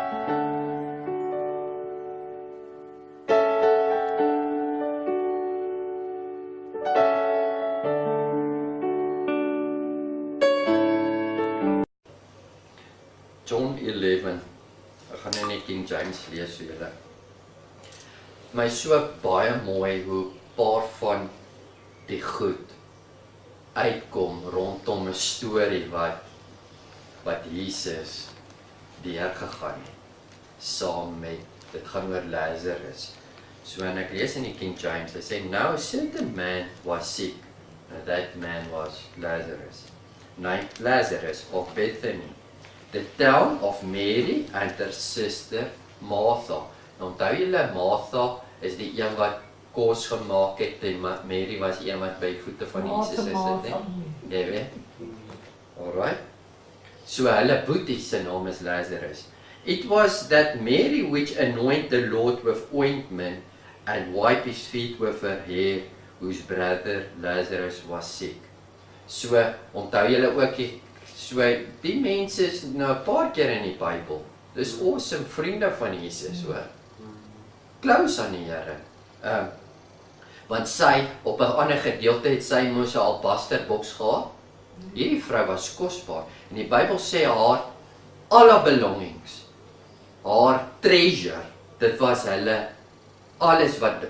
John 11, ek gaan nou net King James lees vir julle. My so baie mooi hoe paar van die goed uitkom rondom 'n storie wat Jesus deurgegaan het, saam met, dit gaan oor Lazarus. So en ek lees in die King James, hy sê, now a certain man was sick, and that man was Lazarus, named Lazarus of Bethany, the town of Mary and her sister Martha. Onthou julle, Martha is die een wat kos gemaak het en Mary was die een wat by voete van Jesus is dit, hè? Jy weet? Alright. So hulle boetie se naam is Lazarus. It was that Mary which anointed the Lord with ointment and wiped his feet with her hair, whose brother Lazarus was sick. So onthou julle ook die mense is nou 'n paar keer in die Bybel. Dis awesome vriende van Jesus, hoor. Close aan die Here. Want sy, op 'n ander gedeelte het sy moes 'n albaster boks gehad. Hierdie vrou was kosbaar. En die Bybel sê haar, all her belongings, haar treasure, dit was hulle, alles wat,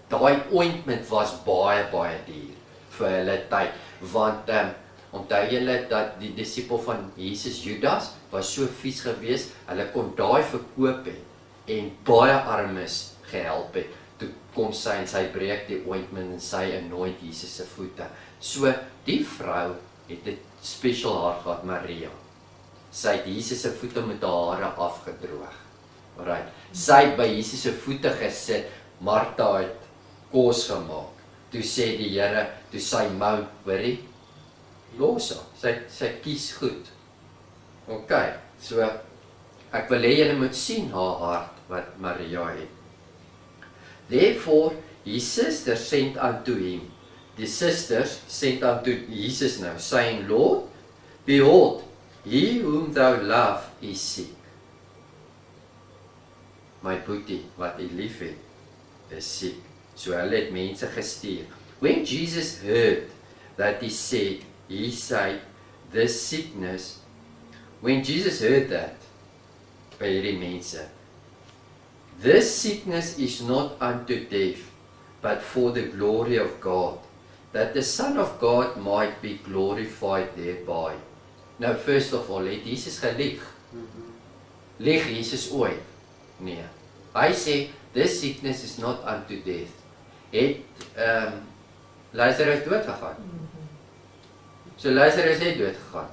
daai ointment was baie, baie duur vir hulle tyd. Want, onthou julle dat die disipel van Jesus, Judas, was so vies geweest, hulle kon daai verkoop het en baie armes gehelp het. Toe kom sy en sy breek die ointment en sy anoint Jesus se voete. So die vrou het 'n special hart gehad, Maria. Sy het Jesus se voete met haar hare afgedroog. Alright. Sy het by Jesus se voete gesit, Martha het kos gemaak. Toe sê die Here, toe sy mou, hoorie, los haar, sy kies goed. Ok, so, ek wil hê julle moet sien haar hart, wat Maria het. Therefore, his sisters sent unto him. The sisters sent unto Jesus now, saying, Lord, behold, he whom thou love is sick. My boetie, wat hy lief het, is sick. So hulle het mense gestuur. When Jesus heard that he said, this sickness, when Jesus heard that, by hierdie mense, this sickness is not unto death, but for the glory of God, that the Son of God might be glorified thereby. Nou, first of all, het Jesus gelieg? Lieg Jesus ooit? Nee. Hy sê, this sickness is not unto death. Het Lazarus doodgegaan? So Lazarus het doodgegaan.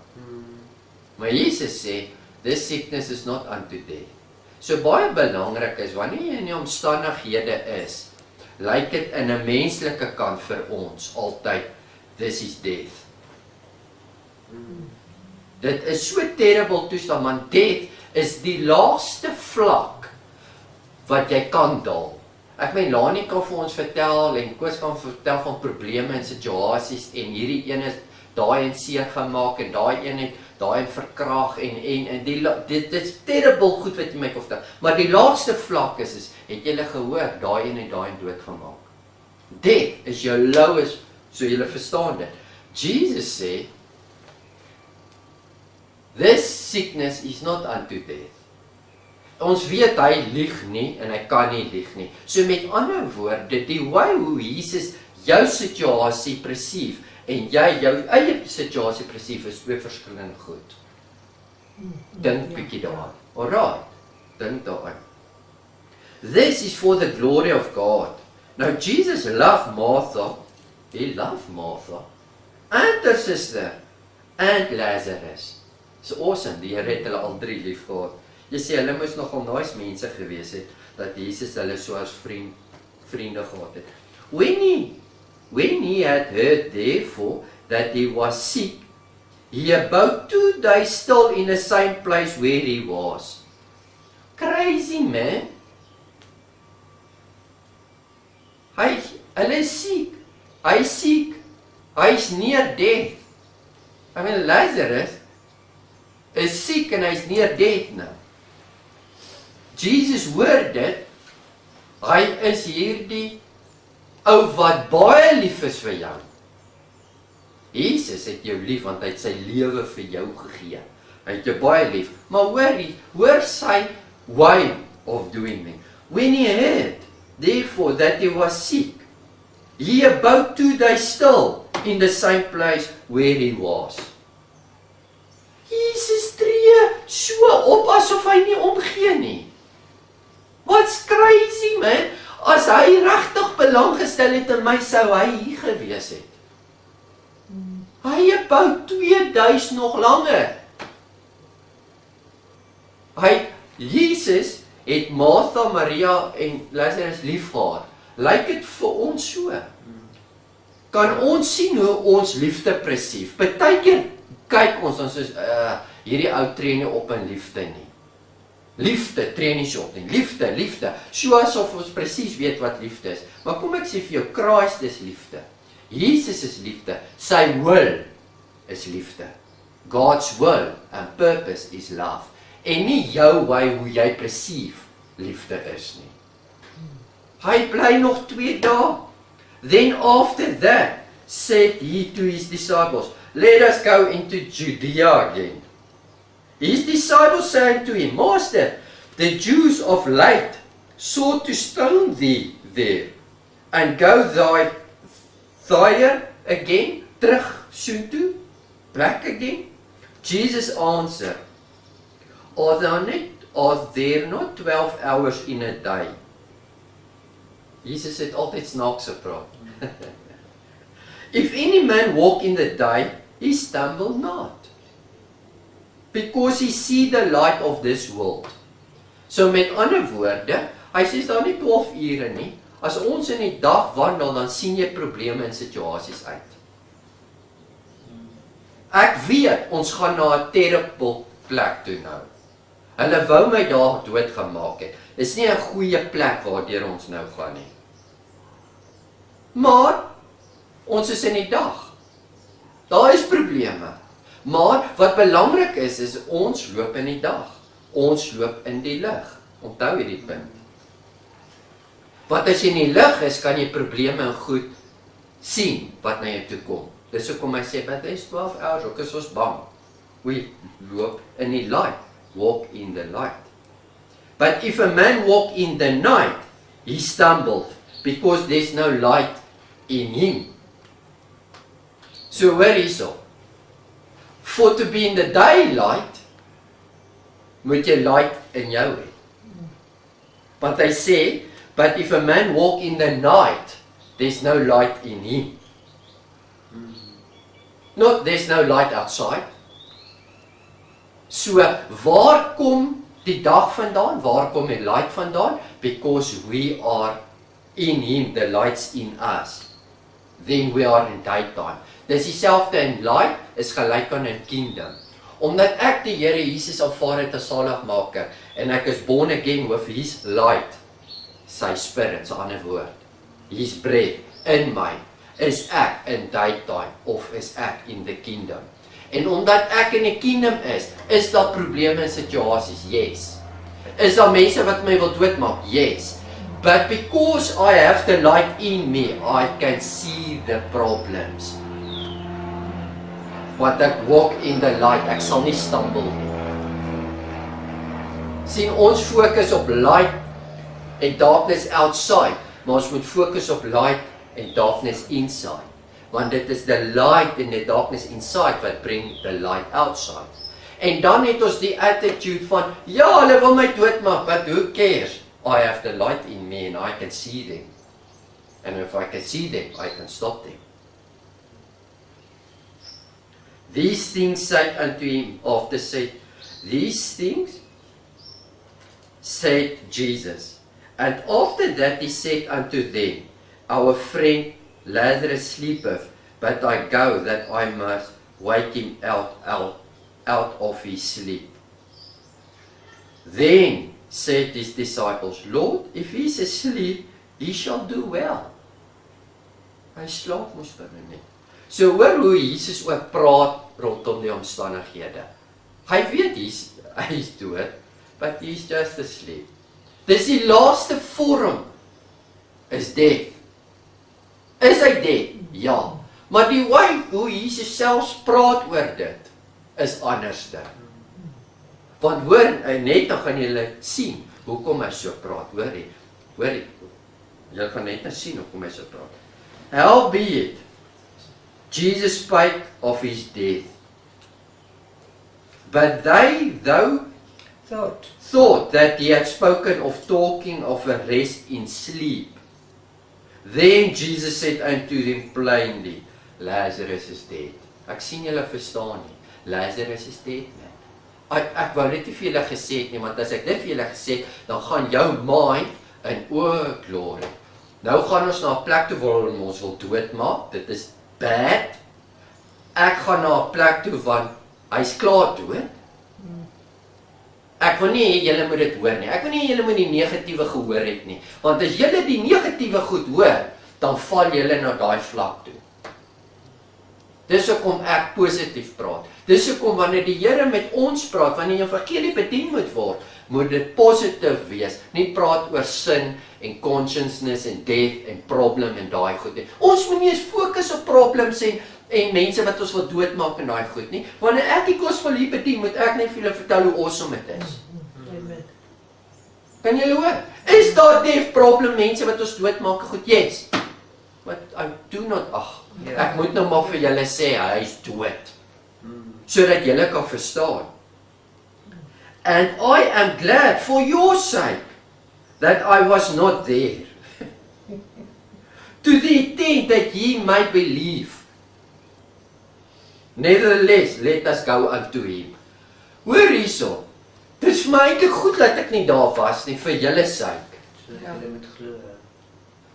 Maar Jesus sê, this sickness is not unto death. So baie belangrik is, wanneer jy in die omstandighede is, lyk dit in 'n menslike kant vir ons altyd, this is death. Dit is so terrible toestand, want death is die laagste vlak wat jy kan daal. Ek meen, Lani kan vir ons vertel, en Koos kan vertel van probleme en situasies, en hierdie een is daai en seer gemaak, en daai een het daai en verkrag, en dit is terrible goed wat jy my kan vertel. Maar die laagste vlak is, het julle gehoor, daai en dood gemaak. Death is jou lowest, so julle verstaan dit. Jesus sê, this sickness is not unto death. Ons weet hy lieg nie, en hy kan nie lieg nie. So met ander woorde, die way hoe Jesus jou situasie perceive, en jy jou eie situasie perceive, is twee verskillende goed. Dink bietjie daaraan. Alright, dink daaraan. This is for the glory of God. Now Jesus loved Martha, he loved Martha, and her sister, and Lazarus. It's awesome, die Here het hulle al drie lief gehad. Jy sê, hulle moes nogal nice mense gewees het, dat Jesus hulle so as vriende gehad het. When he had heard therefore that he was sick, he abode 2 days still in the same place where he was. Crazy man. Hulle is siek. Hy is siek. Hy is near death. I mean, Lazarus is siek en hy is near death nou. Jesus hoor dit, hy is hierdie ou wat baie lief is vir jou. Jesus het jou lief, want hy het sy lewe vir jou gegee. Hy het jou baie lief. Maar hoor sy way of doing things. When he heard, therefore, that he was sick, he about to die still in the same place where he was. Jesus tree so op asof hy nie omgee nie. What's crazy, man? As hy regtig belang gestel het in my, sou hy hier gewees het. Hy about 2000 nog langer. Jesus het Martha, Maria en Lazarus lief gehad. Lyk dit vir ons so? Kan ons sien hoe ons liefde persief? Partykeer kyk ons soos hierdie ou tree nie op in liefde nie. Liefde tree nie so op nie. Liefde. So asof ons presies weet wat liefde is. Maar kom ek sê vir jou, Christ is liefde. Jesus is liefde. Sy wil is liefde. God's will and purpose is love. En nie jou way hoe jy persief liefde is nie. Hy bly nog 2 dae. Then after that, said he to his disciples, let us go into Judea again. His disciples saying to him, Master, the Jews of late sought to stone thee there, and go thither again, terug soontoe, back again. Jesus answered, Are there not 12 hours in a day? Jesus het altyd snaaks gepraat. If any man walk in the day, he stumble not, because he see the light of this world. So met ander woorde, hy sê daar nie 12 ure nie. As ons in die dag wandel, dan sien jy probleme en situasies uit. Ek weet, ons gaan na 'n terrible plek toe nou. Hulle wou my daar doodgemaak het. Dis nie 'n goeie plek waardeur ons nou gaan nie. Maar ons is in die dag. Daar is probleme. Maar wat belangrik is ons loop in die dag. Ons loop in die lig. Onthou hierdie punt. Want as jy in die lig is, kan jy probleme en goed sien wat na jou toe kom. Dis hoekom hy sê, but there's 12 hours, ook is ons bang. We loop in die light. Walk in the light. But if a man walk in the night, he stumbles, because there's no light in him. So where is it? For to be in the daylight, moet jy light in jou hê. Want hy sê, but if a man walk in the night, there's no light in him. Not there's no light outside. So, waar kom die dag vandaan? Waar kom die light vandaan? Because we are in him, the light's in us. Then we are in daytime. Dis dieselfde in light, is gelyk aan in kingdom. Omdat ek die Here Jesus aanvaar het as saligmaker, en ek is born again with his light, sy spirit, 'n ander woord, his breath in my, is ek in daytime, of is ek in the kingdom. En omdat ek in die kingdom is daar probleme en situasies, yes. Is daar mense wat my wil doodmaak, yes. But because I have the light in me, I can see the problems. Want ek walk in the light, ek sal nie stumble nie. Sien, ons fokus op light en darkness outside, maar ons moet fokus op light en darkness inside. Want dit is the light and the darkness inside wat bring the light outside. En dan het ons die attitude van, ja, hulle wil my doodmaak, but who cares? I have the light in me and I can see them. And if I can see them, I can stop them. These things said unto him, after said, these things said Jesus. And after that he said unto them, our friend Lazarus sleepeth, but I go that I must wake him out of his sleep. Then said his disciples, Lord, if he is asleep, he shall do well. Hy slaap mos vir my nie. So hoor hoe Jesus ook praat rondom die omstandighede. Hy weet hy is dood, but he's just asleep. Dis die laaste vorm, is death. Is hy dead? Ja. Maar die way hoe Jesus selfs praat oor dit, is anderste. Want hoor, net dan gaan julle sien, hoekom hy so praat, hoorie, julle gaan net sien hoekom hy so praat. Howbeit, Jesus spake of his death, but they, though thought that he had spoken of talking of a rest in sleep, then Jesus said unto them plainly, Lazarus is dead. Ek sien julle verstaan nie, Lazarus is dead, man. Ek wou net nie vir julle gesê het nie, want as ek dit vir julle gesê het, dan gaan jou mind in, glory. Nou gaan ons na 'n plek toe waar ons wil doodmaak, dit is bad. Ek gaan na 'n plek toe want hy's klaar dood. Ek wil nie hê julle moet dit hoor nie. Ek wil nie julle moet die negatiewe gehoor het nie. Want as julle die negatiewe goed hoor, dan val julle na daai vlak toe. Dis hoekom ek positief praat. Dis hoekom wanneer die Here met ons praat, wanneer die evangelie bedien moet word, moet dit positief wees. Nie praat oor sin en consciousness en death en problem en daai goed nie. Ons moet nie eens fokus op problems en mense wat ons wil doodmaak en daai goed nie. Wanneer ek die gospel hier bedien, moet ek net vir julle vertel hoe awesome dit is. Amen. Kan julle hoor? Is daar death problem mense wat ons doodmaak? Goed, yes. But I do not, ek moet nou maar vir julle sê, hy is dood. Sodat julle kan verstaan. And I am glad for your sake that I was not there. To the intent that ye might believe. Nevertheless, let us go unto him. Hoor hierso. Dit is vir my eintlik goed dat ek nie daar was nie, vir julle sake. Julle moet glo.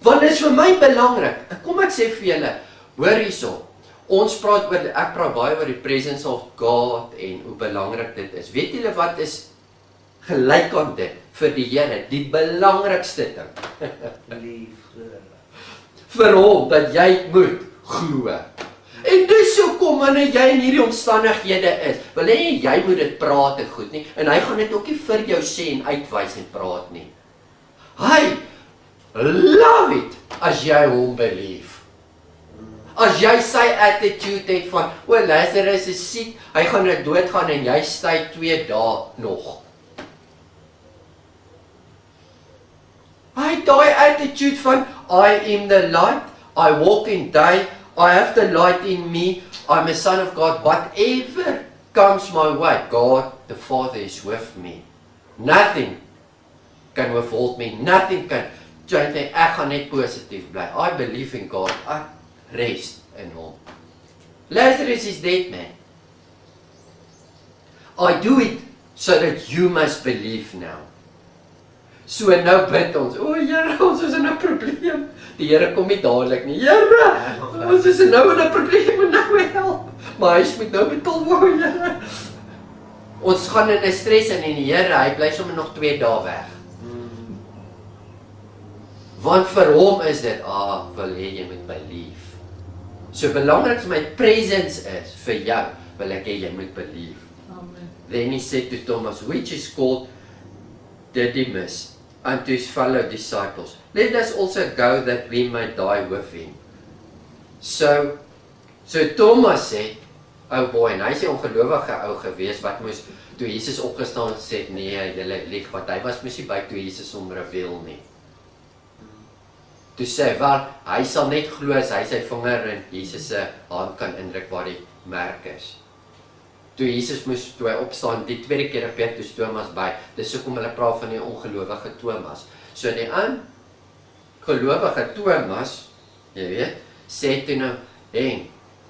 Want dit is vir my belangrik. Kom ek sê vir julle, hoor hierso. Ons praat oor, ek praat baie oor die presence of God en hoe belangrik dit is. Weet julle wat is gelyk aan dit vir die Here, die belangrikste ding? Lief glo. Vir hom dat jy moet glo. En dis hoekom wanneer jy in hierdie omstandighede is, wil hy jy moet dit praat en goed nie, en hy gaan dit ook nie vir jou sê en uitwys en praat nie. Hy love it as jy hom belief. As jy sy attitude het van, Lazarus is siek, hy gaan nou doodgaan en jy stay 2 dae nog. Hy het daai attitude van, I am the light, I walk in day, I have the light in me, I'm a son of God, whatever comes my way, God the Father is with me. Nothing can withhold me, nothing can change me, ek gaan net positief bly. I believe in God, I rest in hom. Lazarus is dead, man. I do it so that you must believe now. So nou bid ons, Here, ons is in 'n probleem. Die Here kom nie dadelik nie. Here, ons is nou in 'n probleem en nou help. Maar hy moet nou betaal word, Here. Ons gaan in 'n stres en die Here, hy bly sommer nog 2 dae weg. Want vir hom is dit, wil jy moet believe. So belangrik as my presence is vir jou, wil ek hê jy moet believe. Amen. Then he said to Thomas, which is called Didymus, unto his fellow disciples, let us also go that we may die with him. So Thomas sê, boy, en hy is 'n ongelowige ou gewees, wat moes, toe Jesus opgestaan sê, nee, julle lieg, want hy was mos nie by toe Jesus hom reveal nie. Toe sê, wel, hy sal net glo as hy sy vinger in Jesus se hand kan indruk waar die merk is. Toe Jesus moes, toe hy opstaan, die tweede keer gebeur, toe Thomas by, dis hoekom hulle praat van die ongelowige Thomas. So die ongelowige Thomas, jy weet, sê toe nou,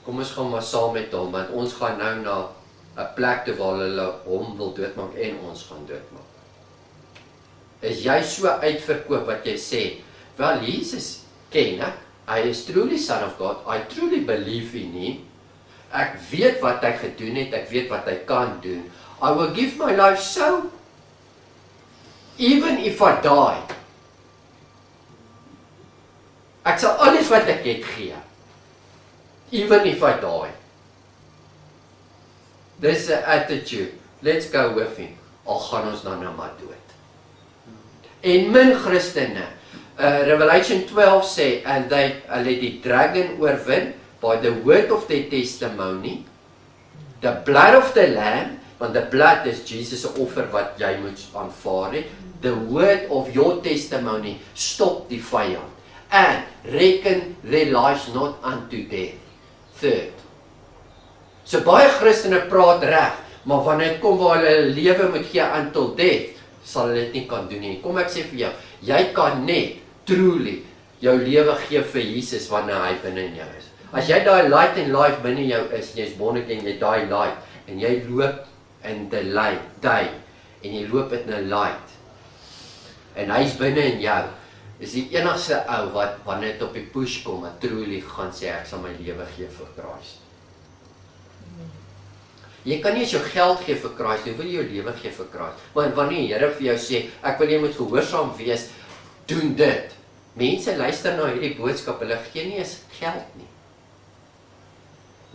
kom ons gaan maar saam met hom, want ons gaan nou na 'n plek toe waar hulle hom wil doodmaak en ons gaan doodmaak. Is jy so uitverkoop wat jy sê, wel, Jesus ken ek, hy is truly son of God, I truly believe in him, ek weet wat hy gedoen het, ek weet wat hy kan doen, I will give my life so, even if I die, ek sal alles wat ek het gee, even if I die. This is the attitude, let's go with him, al gaan ons dan nou maar dood. En min Christene. Revelation 12 sê, and hulle die dragon oorwin by the word of their testimony, the blood of the lamb, want the blood is Jesus' offer wat jy moet aanvaar het, the word of your testimony, stop die vyand, and reckon their lives not unto death. Third. So baie Christene praat reg, maar wanneer dit kom waar hulle lewe moet gee until death, sal hulle dit nie kan doen nie. Kom ek sê vir jou, jy kan net truly jou lewe gee vir Jesus wanneer hy binne in jou is. As jy daai light and life binne jou is, jy's born again, jy daai light, en jy loop in the light, en jy loop in 'n light, en hy's binne in jou, is die enigste ou wat wanneer dit op die push kom, wat truly gaan sê, ek sal my lewe gee vir Christ. Jy kan nie as jou geld gee vir Christ, jy wil jou lewe gee vir Christ. Want wanneer die Here vir jou sê, ek wil jy moet gehoorsaam wees, doen dit. Mense luister na hierdie boodskap, hulle gee nie eens geld nie.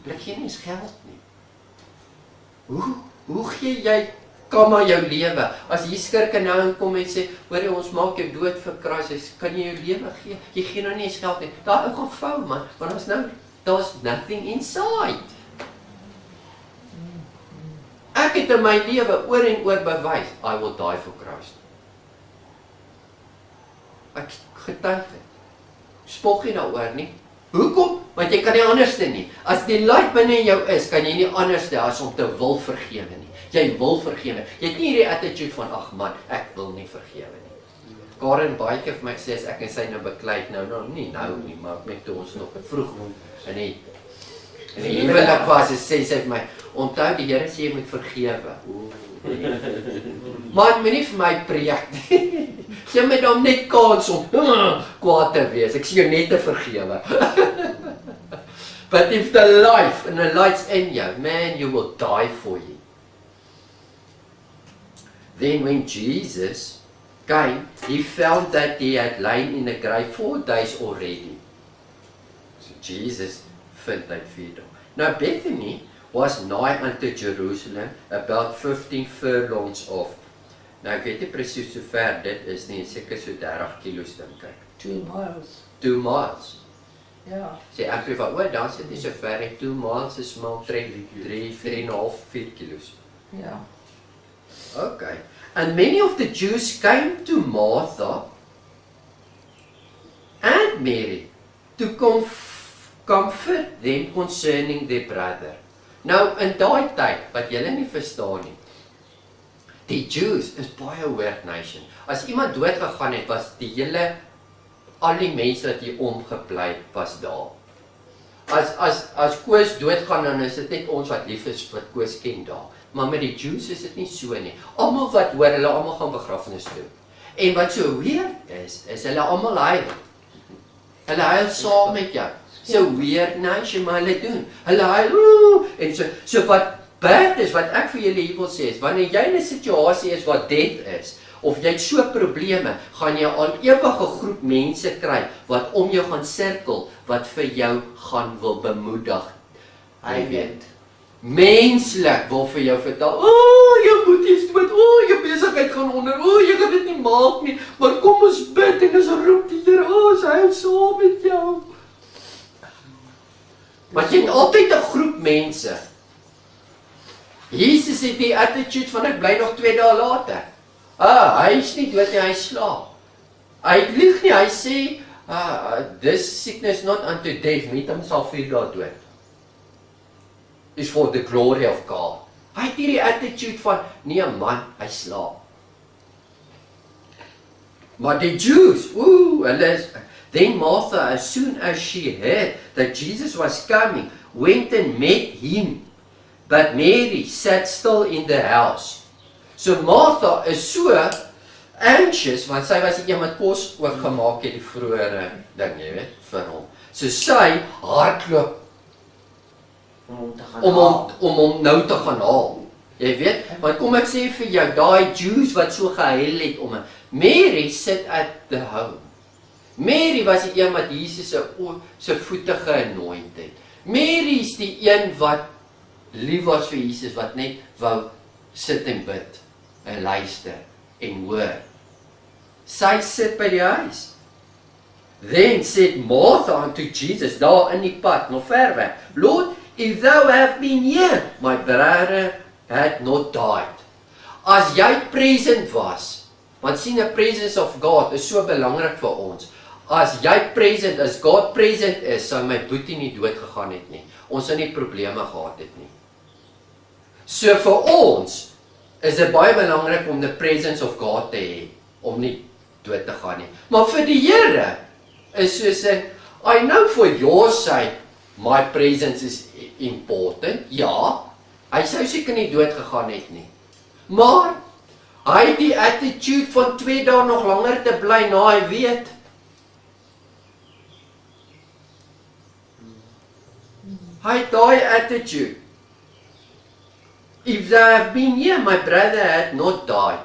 Hulle gee nie eens geld nie. Hoe gee jy kamma jou lewe? As hier skurke nou inkom en sê, hoor ons maak jou dood vir Christus, kan jy jou lewe gee? Jy gee nou nie eens geld nie. Daar gaan vou man, want daar's nothing inside. Ek het in my lewe oor en oor bewys, I will die for Christ. Ek getuig het. Spog nie daaroor nie. Hoekom? Want jy kan nie anderste nie. As die light binne in jou is, kan jy nie anderste as om te wil vergewe nie. Jy wil vergewe. Jy het nie hierdie attitude van, ag man, ek wil nie vergewe nie. Karen baie keer vir my sê, as ek en sy nou beklei, nie, maar met toe ons nog vroeg in die huwelik was, sê sy vir my, onthou die Here sê jy moet vergewe. Maar moenie vir my preek nie. Jy moet hom net kans om kwaad te wees. Ek sê jou net te vergewe. But if the life and the light's in you, man, you will die for you. Then when Jesus came, he found that he had lain in the grave 4 days already. So Jesus vind hy 4 dae. Now Bethany was nigh unto Jerusalem, about 15 furlongs off. Nou ek weet nie presies hoe ver dit is nie, seker so 30 kilos dink ek. 2 miles. 2 miles. Ja. Sê ek vir wat, dan sit nie so ver nie, 2 miles is maar 3,5, 4 kilos. Ja. Okay. And many of the Jews came to Martha and Mary to comfort them concerning their brother. Nou, in daai tyd, wat julle nie verstaan nie, die Jews is baie weird nation. As iemand dood gegaan het, was die hele, al die mense wat hier omgebly was daar. As Koos doodgaan, dan is dit net ons wat lief is wat Koos ken daar. Maar met die Jews is dit nie so nie. Almal wat hoor, hulle almal gaan begrafnis toe. En wat so weird is hulle almal huil. Hulle huil saam met jou. So weird nation, maar hulle doen. Hulle huil, en so wat bad is, wat ek vir julle hier wil sê is, wanneer jy in 'n situasie is wat death is, of jy het so probleme, gaan jy al ewige groep mense kry, wat om jou gaan sirkel, wat vir jou gaan wil bemoedig. Hy weet. Menslik wil vir jou vertel, jou boetie is dood, jou besigheid gaan onder, jy kan dit nie maak nie, maar kom ons bid en ons roep die Here, hy is saam met jou. Want jy het altyd 'n groep mense. Jesus het die attitude van ek bly nog 2 dae later. Hy is nie dood nie, hy slaap. Hy lieg nie, hy sê, this sickness not unto death, met hom sal 4 dae dood. Is for the glory of God. Hy het hierdie attitude van, nee man, hy slaap. Maar die Jews, hulle is, then Martha, as soon as she heard that Jesus was coming, went and met him. But Mary sat still in the house. So Martha is so anxious, want sy was die een wat kos ook gemaak het, die vroeëre ding, jy weet, vir hom. So sy hardloop om hom nou te gaan haal. Jy weet, want kom ek sê vir jou, daai Jews wat so gehuil het om hom. Mary sit at the home. Mary was die een wat Jesus se voete geanoint het. Mary is die een wat lief was vir Jesus, wat net wou sit en bid, en luister, en hoor. Sy sit by die huis. Then said Martha unto Jesus, daar in die pad, nog ver weg, Lord, if thou have been here, my brother had not died. As jy present was, want sien, the presence of God is so belangrik vir ons. As jy present, as God present is, sou my boetie nie dood gegaan het nie. Ons sou nie probleme gehad het nie. So vir ons is dit baie belangrik om the presence of God te hê, om nie dood te gaan nie. Maar vir die Here is soos I know for your sake, my presence is important. Ja, hy sou seker nie dood gegaan het nie. Maar hy het die attitude van 2 dae nog langer te bly na hy weet. Hy het daai attitude. If they have been here, my brother had not died.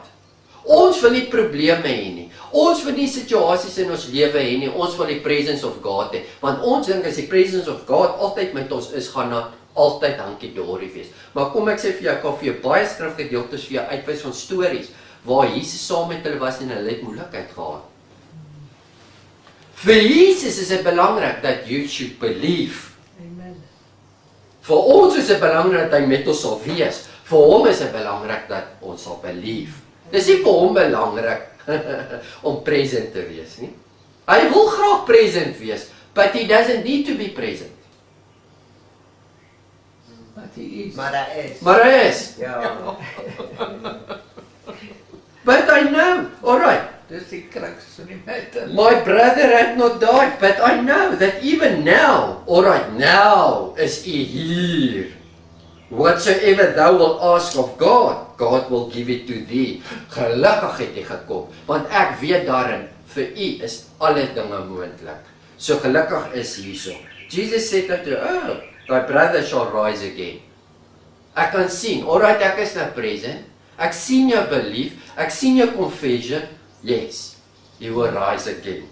Ons wil nie probleme hê nie. Ons wil nie situasies in ons lewe hê nie. Ons wil die presence of God hê. Want ons dink as die presence of God altyd met ons is, gaan daar altyd hankie-dorie wees. Maar kom ek sê vir jou, ek kan vir jou baie skrifgedeeltes vir jou uitwys van stories, waar Jesus saam met hulle was en hulle het moeilikheid gehad. Vir Jesus is dit belangrik dat you should believe. Amen. Vir ons is dit belangrik dat hy met ons sal wees. Vir hom is dit belangrik dat ons sal believe. Dis nie vir hom belangrik om present te wees nie. Hy wil graag present wees, but he doesn't need to be present. But he is. Maar hy is. Maar hy is. Ja. But I know, alright, Dis die crux van die matter. my brother had not died, but I know that even now, alright, now is he here. Whatsoever thou will ask of God, God will give it to thee. Gelukkig het jy gekom, want ek weet daarin, vir u is alle dinge moontlik. So gelukkig is hierso. Jesus said unto, oh, thy brother shall rise again. Ek kan sien, alright, ek is nou present, ek sien jou belief, ek sien jou confession, yes, he will rise again.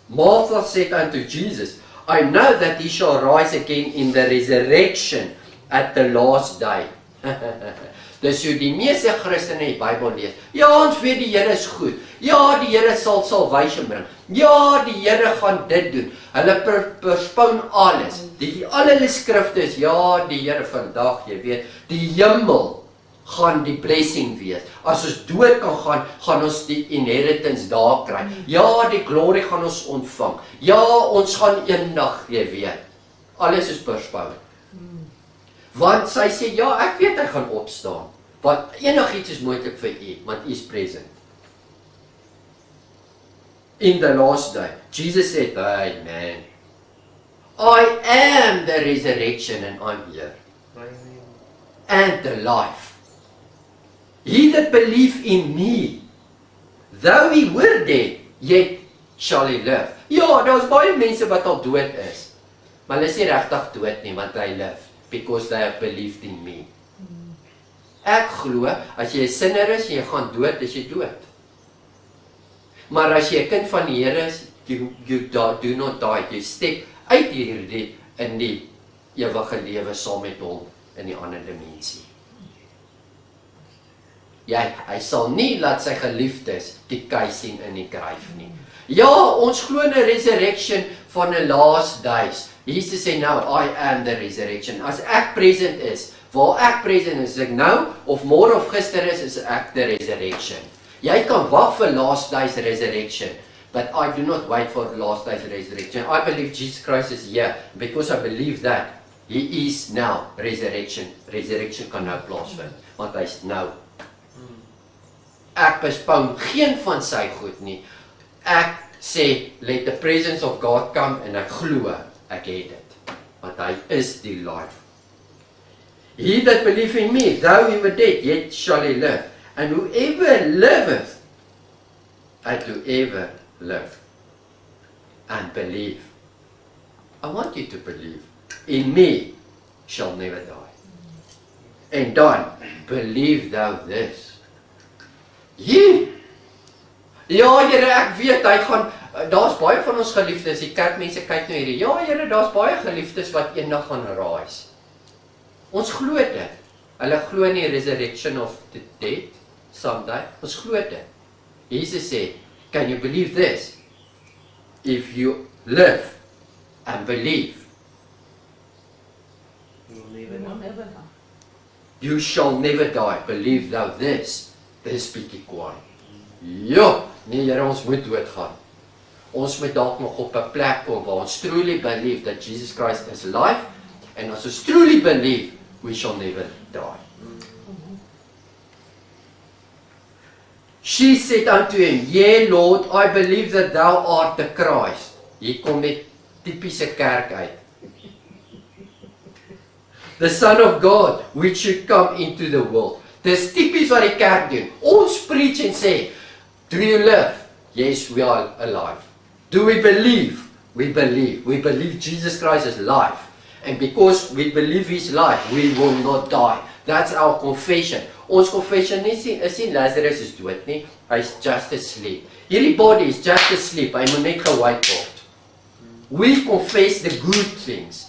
Martha said unto Jesus, I know that he shall rise again in the resurrection at the last day. Dis hoe die meeste Christene die Bybel lees. Ja, ons weet die Here is goed. Ja, die Here sal salvation bring. Ja, die Here gaan dit doen. Hulle perspoon alles. Al hulle skrifte is, ja, die Here vandag, jy weet, die hemel gaan die blessing wees. As ons dood kan gaan, gaan ons die inheritance daar kry. Ja, die glory gaan ons ontvang. Ja, ons gaan eendag, jy weet. Alles is perspoon. Want sy sê, ja, ek weet hy gaan opstaan. Want enigiets is moontlik vir u, want u is present. In the last day, Jesus said, hey man, I am the resurrection and I'm here. And the life. He that believe in me, though he were dead, yet shall he live. Ja, daar's baie mense wat al dood is. Maar hulle is nie regtig dood nie, want hy live. Because they have believed in me. Ek glo, as jy 'n sinner is, jy gaan dood, is jy dood. Maar as jy 'n kind van die Here is, you do not die. Jy stap uit hierdie in die ewige lewe saam met hom in die ander dimensie. Hy sal nie laat sy geliefdes die kei sien in die kryf nie. Ja, ons glo in 'n resurrection van 'n last days. Jesus sê nou, I am the resurrection. As ek present is, waar ek present is ek nou, of môre of gister is ek the resurrection. Jy kan wag vir last days resurrection, but I do not wait for last days resurrection. I believe Jesus Christ is here, because I believe that he is now resurrection. Resurrection kan nou plaasvind, want hy is nou. Ek bespoon geen van sy goed nie. Ek sê, let the presence of God come, en ek glo, ek het dit, want hy is die life. He that believe in me, though he were dead, yet shall he live. And whoever liveth, and whoever live, and believe. I want you to believe. In me shall never die. And dan, believe thou this. Ja, Here, ek weet, hy gaan, daar's baie van ons geliefdes, die kerkmense kyk nou hierdie, ja, Here, daar's baie geliefdes wat eendag gaan rise. Ons glo dit. Hulle glo in die resurrection of the dead, someday. Ons glo dit. Jesus sê, Can you believe this? If you live and believe, you shall never die. Believe thou this. Dis bietjie kwaai. Ja, nee Here, ons moet doodgaan. Ons moet dalk nog op 'n plek kom waar ons truly believe that Jesus Christ is alive, and as ons truly believe, we shall never die. She said unto him, Yea, Lord, I believe that thou art the Christ. Hier kom net typiese kerk uit. The Son of God, which should come into the world. Dis typies wat die kerk doen. Ons preach en sê, do you live? Yes, we are alive. Do we believe? We believe. We believe Jesus Christ is alive. And because we believe He's alive, we will not die. That's our confession. Ons confession is nie Lazarus is dood nie. Hy's just asleep. Hierdie body is just asleep. Hy moet net gewake word. We confess the good things.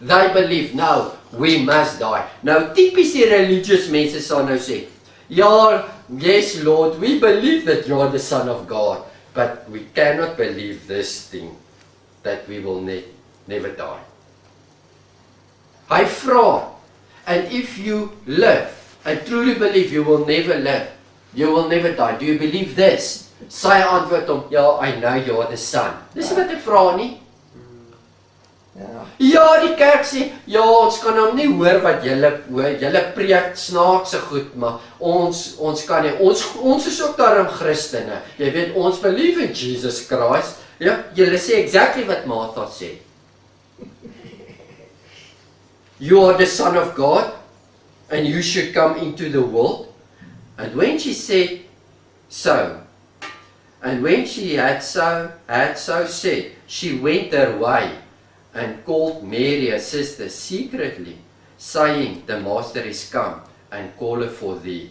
They believe, no, we must die. Nou, typies die religious mense sal nou sê, ja, yes Lord, we believe that you are the Son of God, but we cannot believe this thing, that we will never die. Hy vra, and if you live, and truly believe you will never live, you will never die, do you believe this? Sy antwoord hom, ja, I know you are the Son. Dis wat hy vra nie. Ja, die kerk sê, ja, ons kan hom nie hoor wat julle preek snaakse goed, maar ons kan nie, ons is ook daarom Christene. Jy weet, ons believe in Jesus Christ. Ja, julle sê exactly wat Martha sê. You are the Son of God, and you should come into the world. And when she said so, and when she had so said, she went her way, and called Mary, her sister, secretly, saying, the Master is come, and calleth for thee.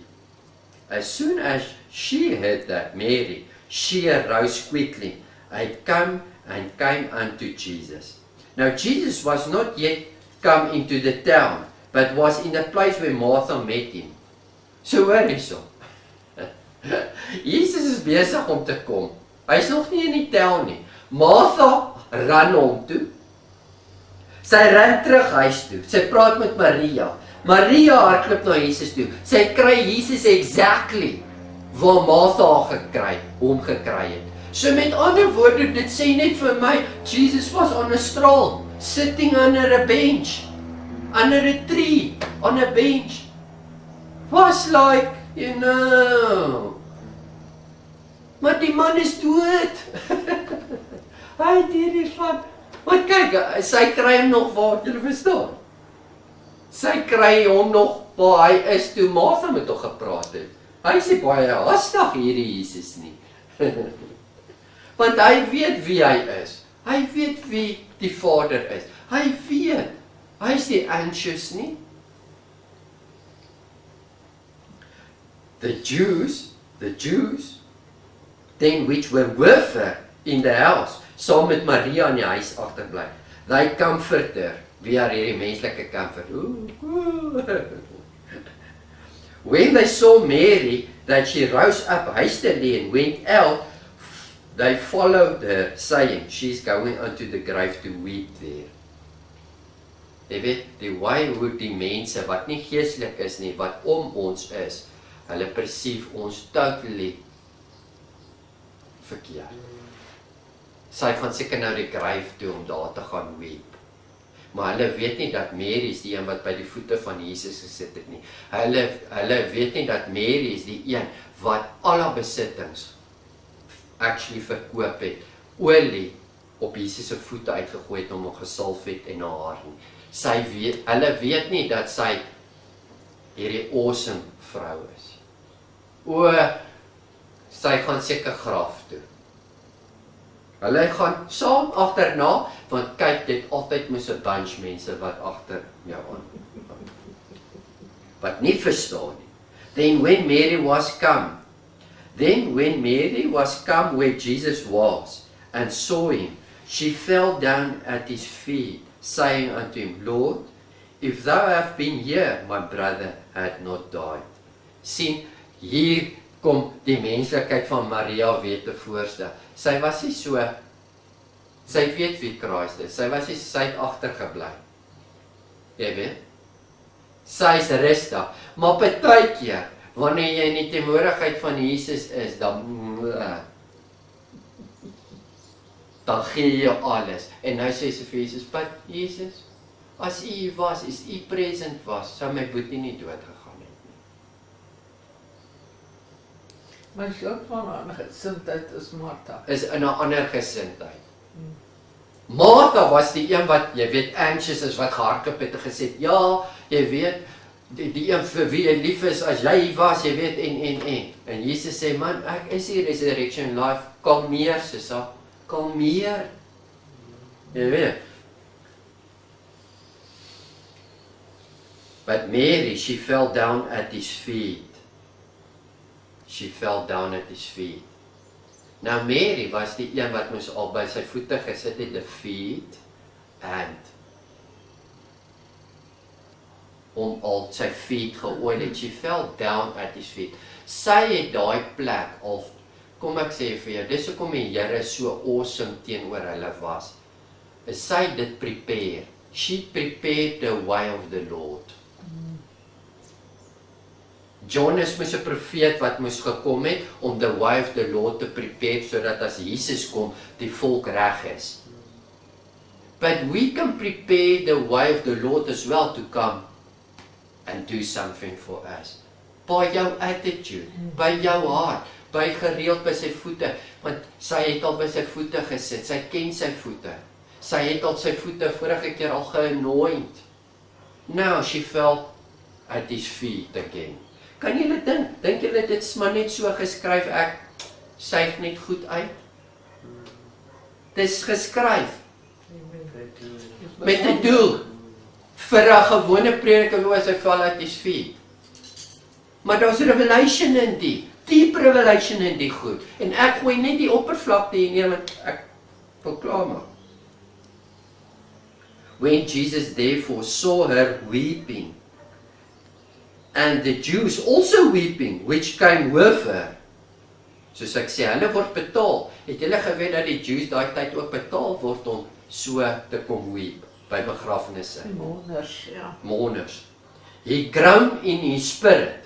As soon as she heard that, Mary, she arose quickly, and came unto Jesus. Now Jesus was not yet come into the town, but was in the place where Martha met him. So hoor hierso. Jesus is besig om te kom. Hy's nog nie in die town nie. Martha ran hom toe. Sy ren terug huis toe. Sy praat met Maria. Maria hardloop na Jesus toe. Sy kry Jesus exactly waar Martha hom gekry het. So met ander woorde, dit sê net vir my, Jesus was on a stroll, sitting under a bench, under a tree, on a bench. Was like, you know. Maar die man is dood. Hy het hierdie van, maar kyk, sy kry hom nog waar, julle verstaan? Sy kry hom nog waar hy is toe Martha met hom gepraat het. Hy sê baie hastig hierdie Jesus nie. Want hy weet wie hy is. Hy weet wie die Vader is. Hy weet. Hy is nie anxious nie. The Jews, then which were with her in the house, saam met Maria in die huis agterbly. They comfort her. Wie are hierdie menslike comfort? When they saw Mary, that she rose up hastily and went out, they followed her, saying, she's going unto the grave to weep there. Jy weet, die way hoe die mense wat nie geestelik is nie, wat om ons is, hulle perceive ons totally verkeerd. Sy gaan seker nou die grave toe om daar te gaan weep. Maar hulle weet nie dat Mary is die een wat by die voete van Jesus gesit het nie. Hulle weet nie dat Mary is die een wat alle besittings actually verkoop het, olie op Jesus se voete uitgegooi het om hom gesalf het en haar nie. Hulle weet nie dat sy hierdie awesome vrou is. Sy gaan seker graf toe. Hulle gaan saam agterna, want kyk, dit altyd moes 'n bunch mense wat agter jou aan. Wat nie verstaan nie. Then when Mary was come where Jesus was, and saw him, she fell down at his feet, saying unto him, Lord, if thou have been here, my brother had not died. Sien, hier kom die menslikheid van Maria weer te voorstel. Sy was nie so, sy weet wie Christus is, sy was nie, sy het agtergebly. Jy weet? Sy is rustig, maar partykeer, wanneer jy in die teenwoordigheid van Jesus is, dan gee jy alles. En nou sê sy vir Jesus, "But Jesus, as U was, as U present was, sou my boetie nie dood gegaan het nie." Maar so van 'n ander gesindheid is Martha. Is in 'n ander gesindheid. Martha was die een wat, jy weet, anxious is, wat gehardloop het en gesê, ja, jy weet, die een vir wie jy lief is, as jy was, jy weet, en. En Jesus sê, man, ek is die resurrection and life, kalmeer, Sissa, kalmeer. Jy weet. But Mary, she fell down at his feet. She fell down at his feet. Nou Mary was die een wat moes al by sy voete gesit het, the feet, and om al sy feet geoil het, she fell down at his feet. Sy het daai plek, of, kom ek sê vir jou, dis hoekom die Here so awesome teenoor hulle was, is sy dit prepare, she prepared the way of the Lord. Jonas moes 'n profeet wat moes gekom het, om the way of the Lord te prepare, sodat as Jesus kom, die volk reg is. But we can prepare the way of the Lord as well to come and do something for us. By jou attitude, by jou hart, by gereeld by sy voete, want sy het al by sy voete gesit, sy ken sy voete. Sy het al sy voete vorige keer al geanoint. Now she fell at his feet again. Kan julle dink julle dit is maar net so geskryf, ek suig net goed uit? Dit is geskryf met 'n doel. Vir 'n gewone prediker was hy val at his feet. Maar daar's revelation in die, deep revelation in die goed. En ek gooi net die oppervlakte hier neer, want ek wil klaar maak. When Jesus therefore saw her weeping, and the Jews also weeping, which came with her. Soos ek sê, hulle word betaal. Het julle geweet dat die Jews daai tyd ook betaal word om so te kom weep by begrafnisse? Mourners, ja. Mourners. He groaned in his spirit.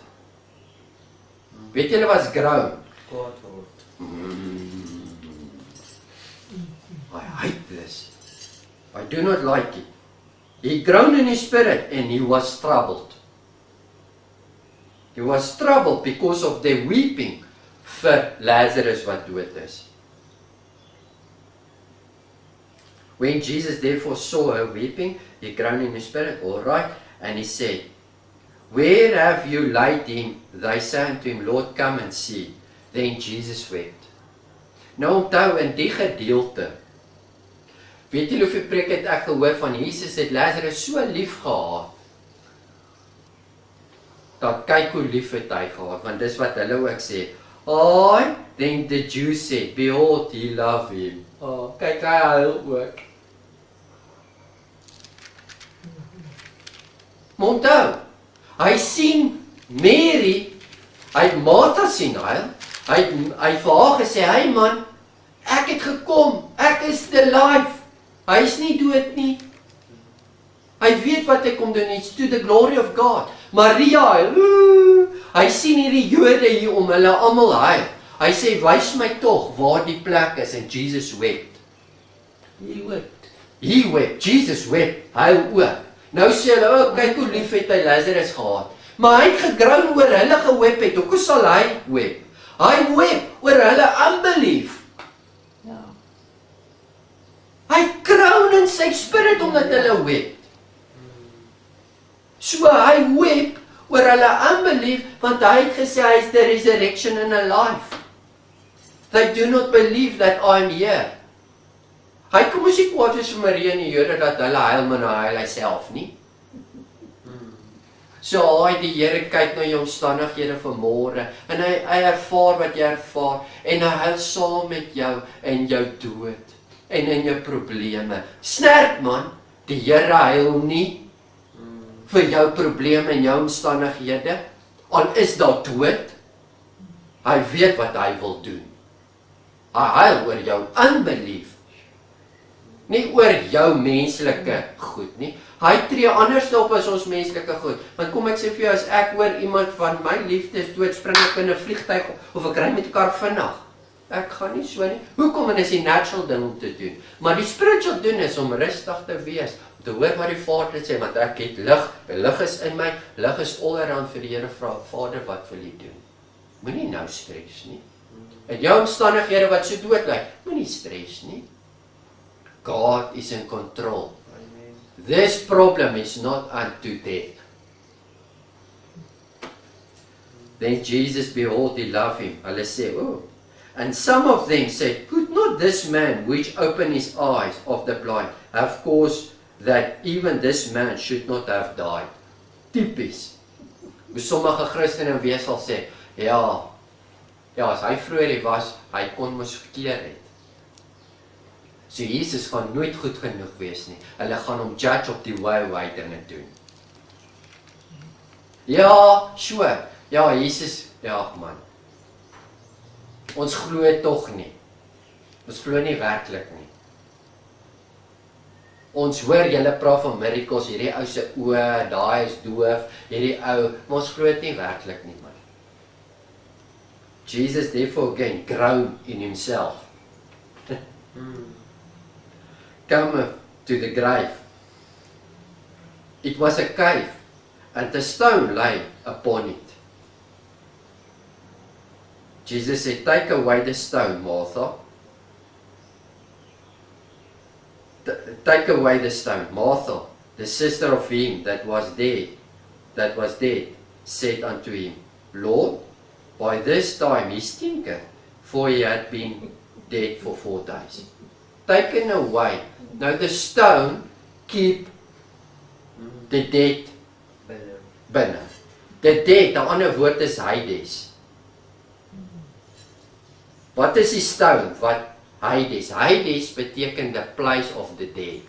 Weet julle wat groan? I hate this. I do not like it. He groaned in his spirit and he was troubled. He was troubled because of their weeping vir Lazarus wat dood is. When Jesus therefore saw her weeping, he groaned in his spirit, all right, and he said, "Where have you laid him?" They said unto him, "Lord, come and see." Then Jesus wept. Nou onthou in die gedeelte, weet julle hoeveel preek het ek gehoor van Jesus het Lazarus so lief gehad, dat kyk hoe lief het hy gehad, want dis wat hulle ook sê. Oh, then the Jews said, "Behold, he loved him." Oh, kyk hy huil ook. Onthou, hy sien Mary, hy Martha sien huil, hy vir haar gesê, "Hey man, ek het gekom, ek is the life." Hy is nie dood nie. Hy weet wat hy kom doen, it's to the glory of God. Maria, hy sien hierdie Jode hier om hulle almal huil. Hy sê, "Wys my tog waar die plek is," en Jesus wept. He wept, Jesus wept, hy ook. Nou sê hulle, "Oh, kyk hoe lief het hy Lazarus gehad." Maar hy het gegroan oor hulle gewep het, hoekom sal hy wep? Hy wep oor hulle unbelief. Ja. Hy groan in sy spirit omdat hulle wep. So hy wep oor hulle unbelief, want hy het gesê hy is the resurrection and a life. They do not believe that I am here. Hy kom ons nie kwaad wees vir Maria en die Jode dat hulle huil, maar nou huil hy self nie. So die Here kyk na jou omstandighede vanmôre en hy ervaar wat jy ervaar en hy huil saam met jou in jou dood en in jou probleme. Snerp man, die Here huil nie vir jou probleme en jou omstandighede, al is daar dood. Hy weet wat hy wil doen. Hy huil oor jou unbelief. Nie oor jou menslike goed nie. Hy tree anders op as ons menslike goed. Want kom ek sê vir jou, as ek hoor iemand van my liefdes dood, spring ek in 'n vliegtuig of ek ry met 'n kar vinnig. Ek gaan nie so nie. Hoekom? En is die natural ding om te doen. Maar die spiritual doen is om rustig te wees, om te hoor wat die Vader sê, want ek het lig, die lig is in my, lig is all around vir die Here vra, Vader, wat wil U doen? Moenie nou stres nie. In jou omstandighede wat so dood lyk, moenie stres nie. God is in control. This problem is not unto death. Then Jesus, behold, he loved him. Hulle sê, oh. And some of them said, could not this man which opened his eyes of the blind have caused that even this man should not have died? Typies. Hoe sommige Christene weer sal sê, ja, as hy vroeër was, hy kon mos gekeer het. So Jesus gaan nooit goed genoeg wees nie. Hulle gaan hom judge op die way hoe hy dinge doen. Ja, sure. Ja, Jesus, ja man. Ons glo tog nie. Ons glo nie werklik nie. Ons hoor julle praat van miracles, hierdie ou se oë, daai is doof, hierdie ou, maar ons glo dit nie werklik nie man. Jesus therefore again groaned in himself. Come to the grave. It was a cave, and the stone lay upon it. Jesus said, take away the stone, Martha. Take away the stone. Martha, the sister of him that was dead, said unto him, Lord, by this time he stinketh, for he had been dead for 4 days. Taken away. Now the stone keep the dead binne. The dead, 'n ander woord is Hades. Wat is die stone? Wat Hades? Hades beteken the place of the dead.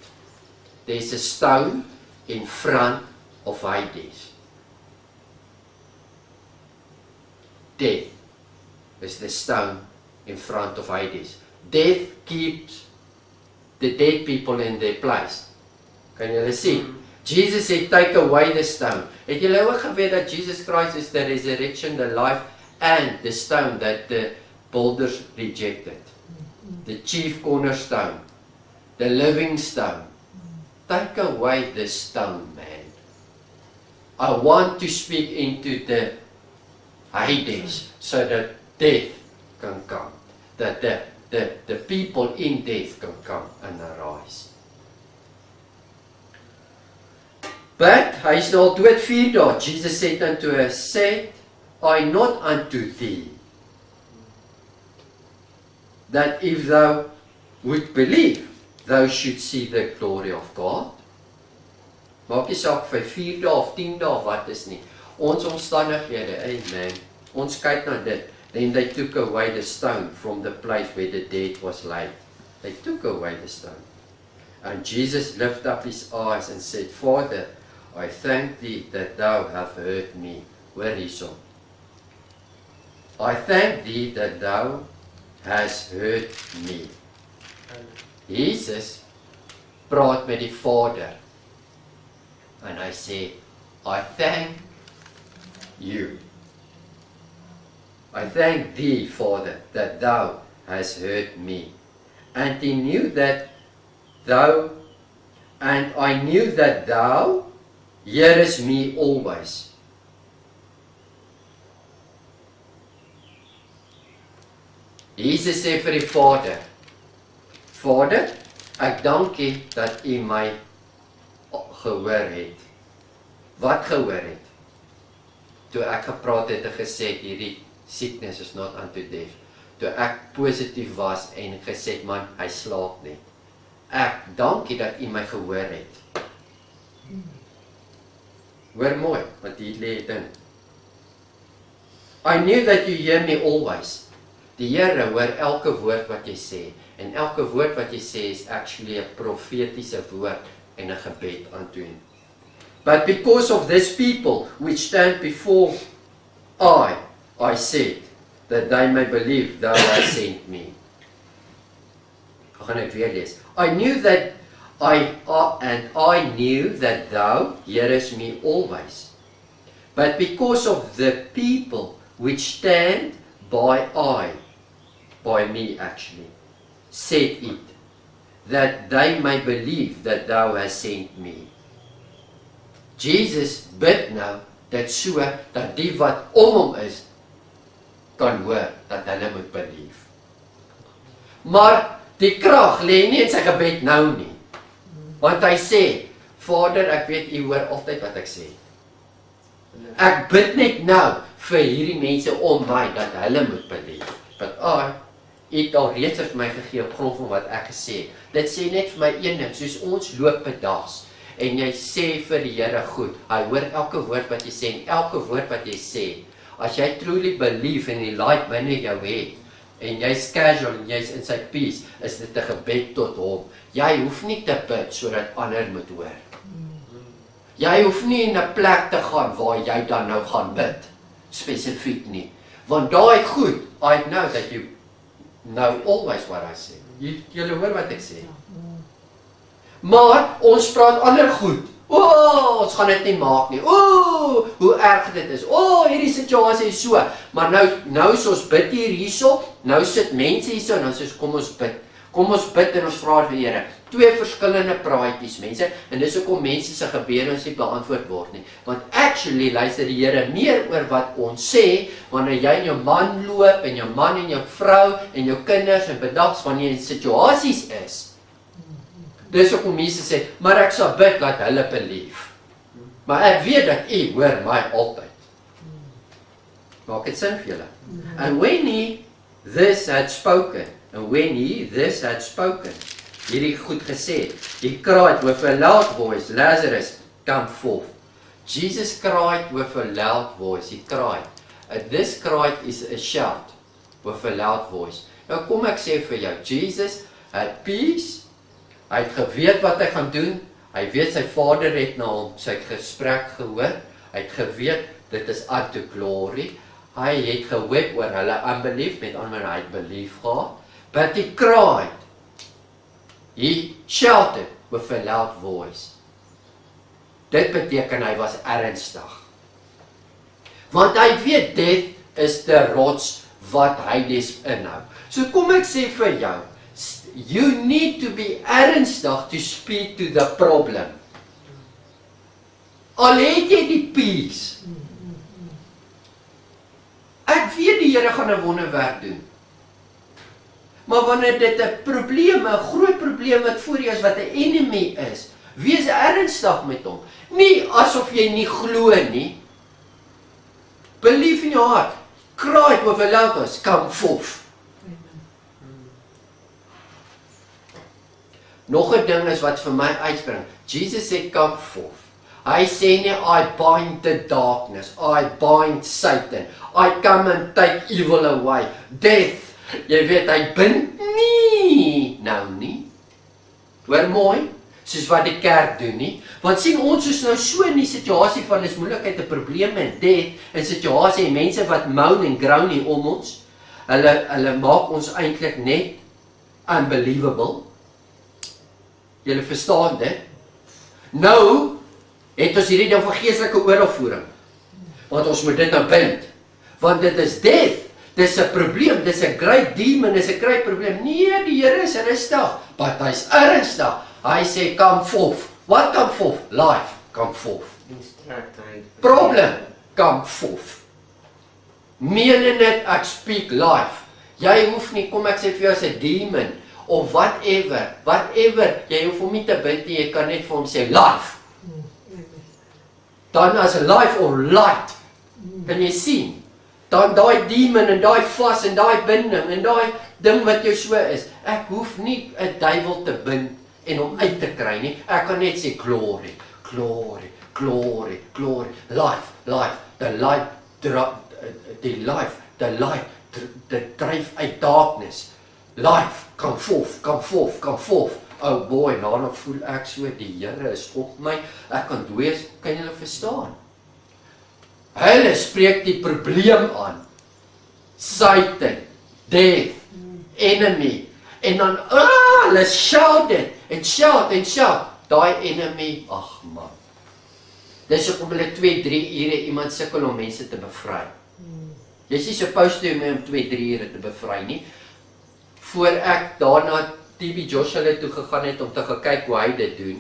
There's a stone in front of Hades. Death is the stone in front of Hades. Death keeps the dead people in their place. Kan julle sien? Jesus said, take away the stone. Het julle ook geweet dat Jesus Christ is the resurrection, the life, and the stone that the builders rejected? The chief cornerstone, the living stone. Take away the stone, man. I want to speak into the Hades so that death can come. That the people in death can come and arise. But hy is nou al dood 4 dae. Jesus said unto her, said I not unto thee, that if thou would believe, thou should see the glory of God? Maak nie saak vir 4 dae of 10 dae of wat is nie. Ons omstandighede, amen. Ons kyk na dit. Then they took away the stone from the place where the dead was laid. They took away the stone. And Jesus lifted up his eyes and said, Father, I thank thee that thou hast heard me. Hoor hierso. I thank thee that thou hast heard me. Jesus praat met die Vader. En hy sê, I thank you. I thank thee, Father, that thou hast heard me. And he knew that thou, and I knew that thou hearest me always. Jesus sê vir die Vader, Vader, ek dank U dat U my gehoor het. Wat gehoor het? Toe ek gepraat het en gesê het, hierdie sickness is not unto death. Toe ek positief was en gesê het, man, hy slaap net. Ek dank U dat U my gehoor het. Hoor mooi, wat hier lê ding. I knew that you hear me always. Die Here hoor elke woord wat jy sê. En elke woord wat jy sê is actually 'n profetiese woord en 'n gebed unto Hom. But because of this people which stand before I said, that they may believe thou hast sent me. Ek gaan dit weer lees. I knew that I knew that thou hearest me always. But because of the people which stand by me actually, said it, that they may believe that thou hast sent me. Jesus bid nou, dat so, dat die wat om hom is, kan hoor, dat hulle moet believe. Maar, die krag lê nie in sy gebed nou nie. Want hy sê, Vader, ek weet, u hoor altyd wat ek sê. Ek bid net nou, vir hierdie mense om my, dat hulle moet believe. But u het al reeds vir my gegee op grond van wat ek gesê. Dit sê net vir my een ding, soos ons loop pedags, en jy sê vir die Here goed, hy hoor elke woord wat jy sê, en elke woord wat jy sê, as jy truly believe en die light binne jou het, en jy's casual en jy's in sy peace, is dit 'n gebed tot hom. Jy hoef nie te bid sodat ander moet hoor. Jy hoef nie in 'n plek te gaan waar jy dan nou gaan bid, spesifiek nie. Want daai goed, I know that you know always what I say. Julle hoor wat ek sê. Maar ons praat ander goed. Ons gaan dit nie maak nie. Hoe erg dit is. Hierdie situasie is so. Maar nou is ons bid hierso, nou sit mense hierso, en nou sê ons, kom ons bid. Kom ons bid en ons vra vir die Here. Twee verskillende praatjies, mense, en dis hoekom mense se gebede ons nie beantwoord word nie. Want actually luister die Here meer oor wat ons sê, wanneer jy en jou man loop, en jou man en jou vrou, en jou kinders, en bedags wanneer jy in situasies is. Dis hoekom mense sê, maar ek sal bid dat hulle believe. Maar ek weet dat u hoor my altyd. Maak dit sin vir julle? And when he this had spoken, hierdie goed gesê, he cried with a loud voice, Lazarus, come forth. Jesus cried with a loud voice, he cried. This cry is a shout with a loud voice. Nou kom ek sê vir jou, Jesus had peace. Hy het geweet wat hy gaan doen, hy weet sy vader het na hom sy gesprek gehoor, hy het geweet, dit is unto glory, hy het gewet oor hulle unbelief, met ander hy het belief gehad, but he cried, he shouted with a loud voice. Dit beteken hy was ernstig, want hy weet dit is die rots wat hy les inhou. So kom ek sê vir jou, you need to be ernstig to speak to the problem. Al het jy die peace. Ek weet die Here gaan 'n wonderwerk doen. Maar wanneer dit 'n probleem, 'n groot probleem wat voor jou is, wat 'n enemy is, wees ernstig met hom. Nie asof jy nie glo nie. Believe in your heart. Cry with a loud voice, come forth. Nog 'n ding is wat vir my uitspring. Jesus sê come forth. Hy sê nie I bind the darkness, I bind Satan, I come and take evil away. Death. Jy weet hy bind nie nou nie. Hoor mooi, soos wat die kerk doen nie. Want sien ons is nou so in die situasie van is moeilikheid, 'n probleem en death, 'n situasie en mense wat moan en groan nie om ons. Hulle maak ons eintlik net unbelievable. Julle verstaan dit? Nou het ons hierdie ding van geestelike oorlogvoering. Want ons moet dit nou bind. Want dit is death. Dis 'n probleem, dis 'n great demon, dis 'n great probleem. Nee, die Here is rustig, but hy's ernstig. Hy sê come forth. What come forth? Life come forth. Problem come forth. Meaning it, ek speak life. Jy hoef nie, kom ek sê vir jou as 'n demon, of whatever, jy hoef hom nie te bid nie, jy kan net vir hom sê life. Dan as 'n life of light, kan jy sien, dan daai demon en daai vas en daai binding en daai ding wat jou so is, ek hoef nie 'n duiwel te bind en hom uit te kry nie, ek kan net sê glory, glory, glory, glory, life, life, the light, dit dryf uit darkness, life, come forth, come forth, come forth. Oh boy, nou voel ek so, die Here is op my, ek kan dwees, kan julle verstaan? Hulle spreek die probleem aan. Satan, death, enemy. En dan, hulle shout dit, en shout. Daai enemy, ag man. Dis hoekom hulle 2-3 ure iemand sukkel om mense te bevry. Jy's nie supposed to om 2-3 ure te bevry nie. Voor ek daarna TB Joshua toe gegaan het om te gaan kyk hoe hy dit doen,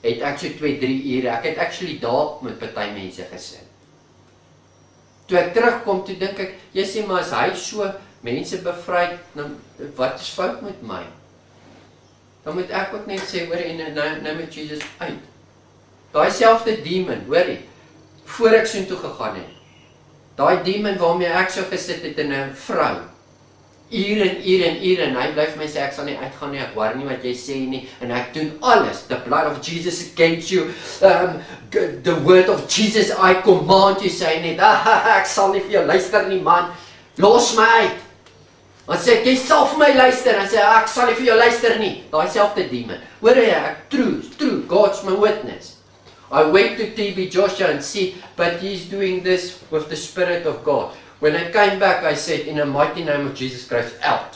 het ek so 2-3 ure, ek het actually daar met party mense gesit. Toe ek terugkom, toe dink ek, jy sê maar as hy so mense bevry, dan wat is fout met my? Dan moet ek ook net sê, hoor, en nou met Jesus uit. Daai selfde demon, hoorie, voor ek so toe gegaan het, daai demon waarmee ek so gesit het in 'n vrou, ure en hy bly vir my sê, ek sal nie uitgaan nie, ek hoor nie wat jy sê nie, en ek doen alles, the blood of Jesus against you, the word of Jesus, I command you, sê net, ek sal nie vir jou luister nie man, los my uit, dan sê ek, jy sal vir my luister, en sê, ek sal nie vir jou luister nie, daai selfde demon, hoor jy, ek true, God's my witness. I went to TB Joshua and see, but he's doing this with the Spirit of God. When I came back, I said, in the mighty name of Jesus Christ, out.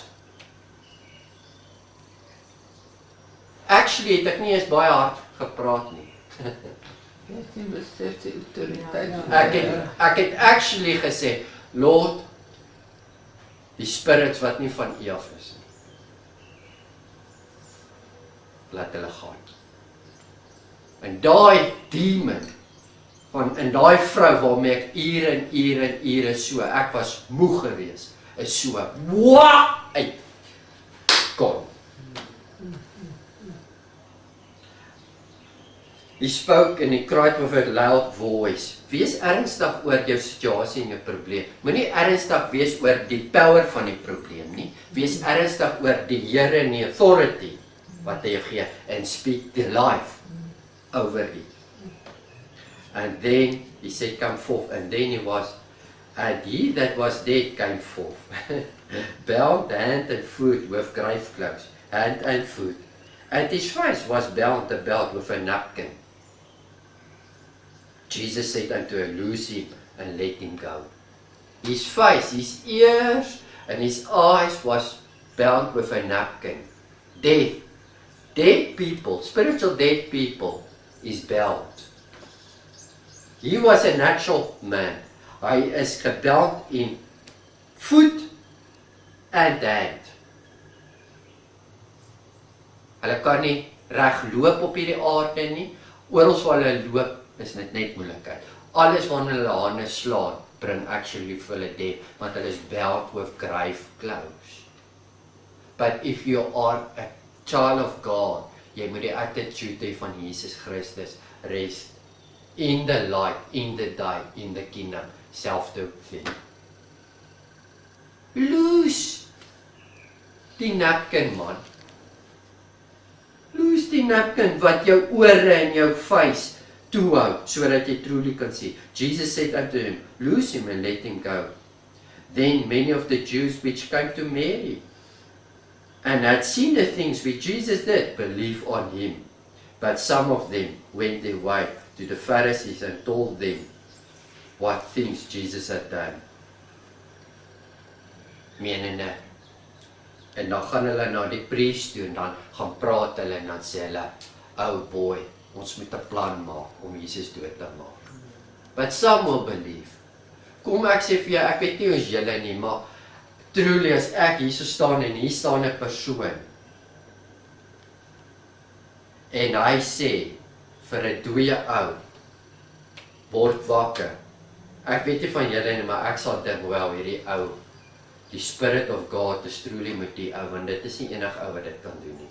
Actually, het ek nie eens baie hard gepraat nie. Ek het actually gesê, Lord, die spirits wat nie van U af is, laat hulle gaan. En daai demon, en daai vrou waarmee ek ure so, ek was moeg gewees, is so, uit, kom. He spoke and he cried with a loud voice. Wees ernstig oor jou situasie en jou probleem. Moenie ernstig wees oor die power van die probleem nie. Wees ernstig oor die Here en die authority wat hy gee, and speak the life over it. And then he said, come forth. And then and he that was dead came forth, bound hand and foot with grave clothes, hand and foot. And his face was bound about with a napkin. Jesus said unto him, loose him and let him go. His face, his ears, and his eyes was bound with a napkin. Dead people, spiritual dead people, is bound. He was a natural man. Hy is gebeld in voet en hand. Hulle kan nie reg loop op hierdie aarde nie. Oral waar hulle loop, is dit net moeilikheid. Alles waarna hulle hande slaan, bring actually vir hulle death, want hulle is bound with grave clothes. But if you are a child of God, jy moet die attitude hê van Jesus Christus, rest in the light, in the day, in the kingdom, self-defeat. Loose die napkin, man. Loose die napkin wat jou ore en jou face toehou, sodat jy truly kan see. Jesus said unto him, loose him and let him go. Then many of the Jews which came to Mary and had seen the things which Jesus did, believed on him. But some of them went their way to the Pharisees and told them what things Jesus had done. Menende. En dan gaan hulle na die priest toe en dan gaan praat hulle en dan sê hulle, oh boy, ons moet 'n plan maak om Jesus dood te maak. But some will believe. Kom ek sê vir jou, ek weet nie hoe julle nie, maar truly as ek hier so staan en hier staan 'n persoon en hy sê vir 'n dooie ou, word wakker. Ek weet nie van julle nie, maar ek sal dink, wel, hierdie ou, die Spirit of God is truly met die ou, want dit is nie enige ou wat dit kan doen nie.